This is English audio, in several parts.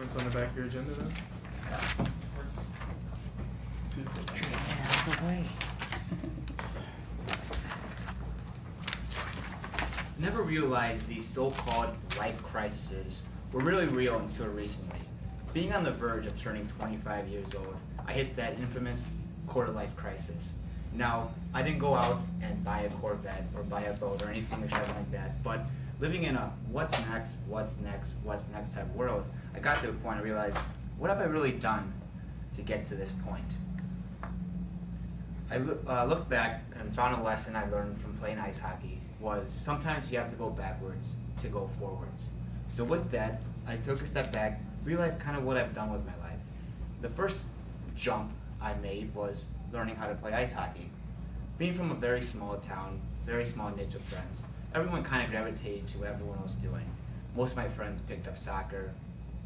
What's on the back of your agenda then? See if they- Out of the way. Never realized these so-called life crises were really real until recently. Being on the verge of turning 25 years old, I hit that infamous quarter-life crisis. Now, I didn't go out and buy a Corvette or buy a boat or anything exciting like that, but living in a what's next type of world, I got to a point I realized, what have I really done to get to this point? I looked back and found a lesson I learned from playing ice hockey was sometimes you have to go backwards to go forwards. So with that, I took a step back, realized kind of what I've done with my life. The first jump I made was learning how to play ice hockey. Being from a very small town, very small niche of friends, everyone kind of gravitated to what everyone was doing. Most of my friends picked up soccer,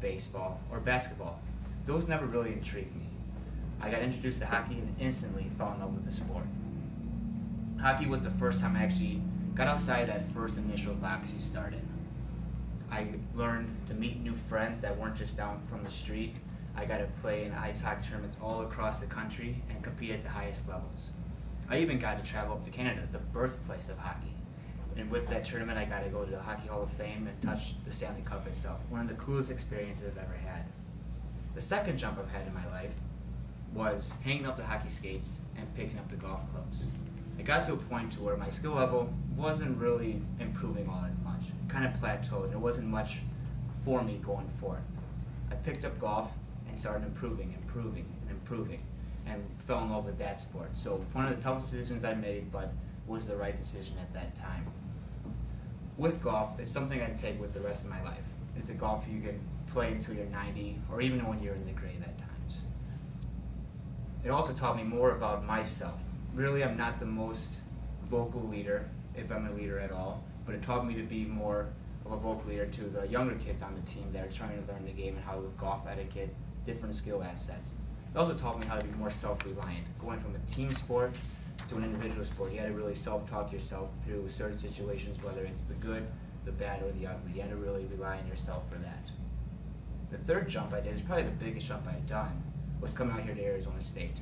baseball, or basketball. Those never really intrigued me. I got introduced to hockey and instantly fell in love with the sport. Hockey was the first time I actually got outside that first initial box you start in. I learned to meet new friends that weren't just down from the street. I got to play in ice hockey tournaments all across the country and compete at the highest levels. I even got to travel up to Canada, the birthplace of hockey. And with that tournament, I got to go to the Hockey Hall of Fame and touch the Stanley Cup itself. One of the coolest experiences I've ever had. The second jump I've had in my life was hanging up the hockey skates and picking up the golf clubs. I got to a point to where my skill level wasn't really improving all that much. It kind of plateaued, and there wasn't much for me going forth. I picked up golf and started improving, and fell in love with that sport. So one of the toughest decisions I made, but was the right decision at that time. With golf, it's something I take with the rest of my life. It's a golf you can play until you're 90, or even when you're in the grave at times. It also taught me more about myself. Really, I'm not the most vocal leader, if I'm a leader at all, but it taught me to be more of a vocal leader to the younger kids on the team that are trying to learn the game and how to golf etiquette, different skill assets. It also taught me how to be more self-reliant. Going from a team sport to an individual sport, you had to really self-talk yourself through certain situations, whether it's the good, the bad, or the ugly. You had to really rely on yourself for that. The third jump I did, is probably the biggest jump I'd done, was coming out here to Arizona State.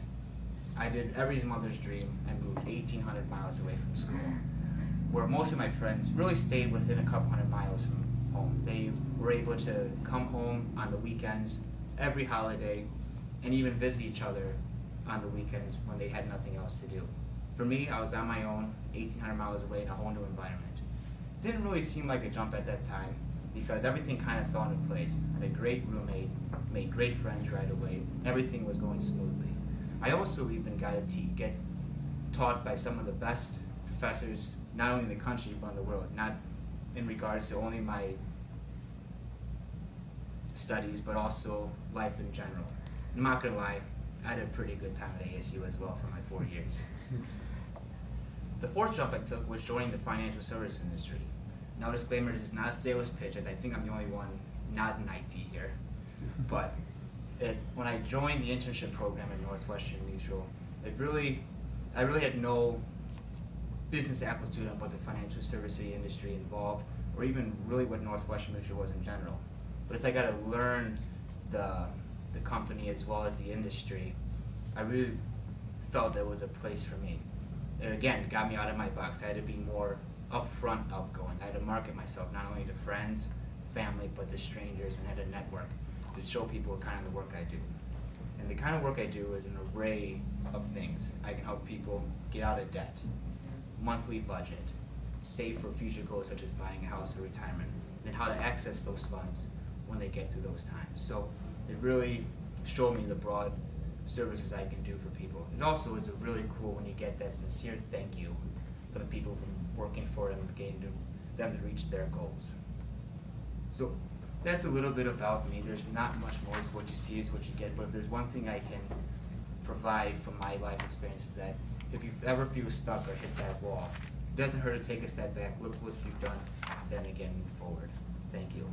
I did every mother's dream and moved 1,800 miles away from school, where most of my friends really stayed within a couple hundred miles from home. They were able to come home on the weekends, every holiday, and even visit each other on the weekends when they had nothing else to do. For me, I was on my own, 1,800 miles away in a whole new environment. Didn't really seem like a jump at that time because everything kind of fell into place. I had a great roommate, made great friends right away, everything was going smoothly. I also even got to get taught by some of the best professors, not only in the country but in the world, not in regards to only my studies but also life in general. I'm not gonna lie, I had a pretty good time at ASU as well for my 4 years. The fourth jump I took was joining the financial service industry. Now disclaimer, this is not a sales pitch, as I think I'm the only one not in IT here. But when I joined the internship program at Northwestern Mutual, I really had no business aptitude on what the financial service industry involved, or even really what Northwestern Mutual was in general. But as I got to learn the company as well as the industry, I really felt there was a place for me. And again, it got me out of my box. I had to be more upfront, outgoing. I had to market myself not only to friends, family, but to strangers, and had a network to show people what kind of the work I do. And the kind of work I do is an array of things. I can help people get out of debt, monthly budget, save for future goals such as buying a house or retirement, and how to access those funds when they get to those times. So it really showed me the broad services I can do for people. It also is really cool when you get that sincere thank you from the people from working for them, getting them to reach their goals. So that's a little bit about me. There's not much more. It's what you see is what you get. But if there's one thing I can provide from my life experience is that if you ever feel stuck or hit that wall, it doesn't hurt to take a step back, look what you've done, and then again move forward. Thank you.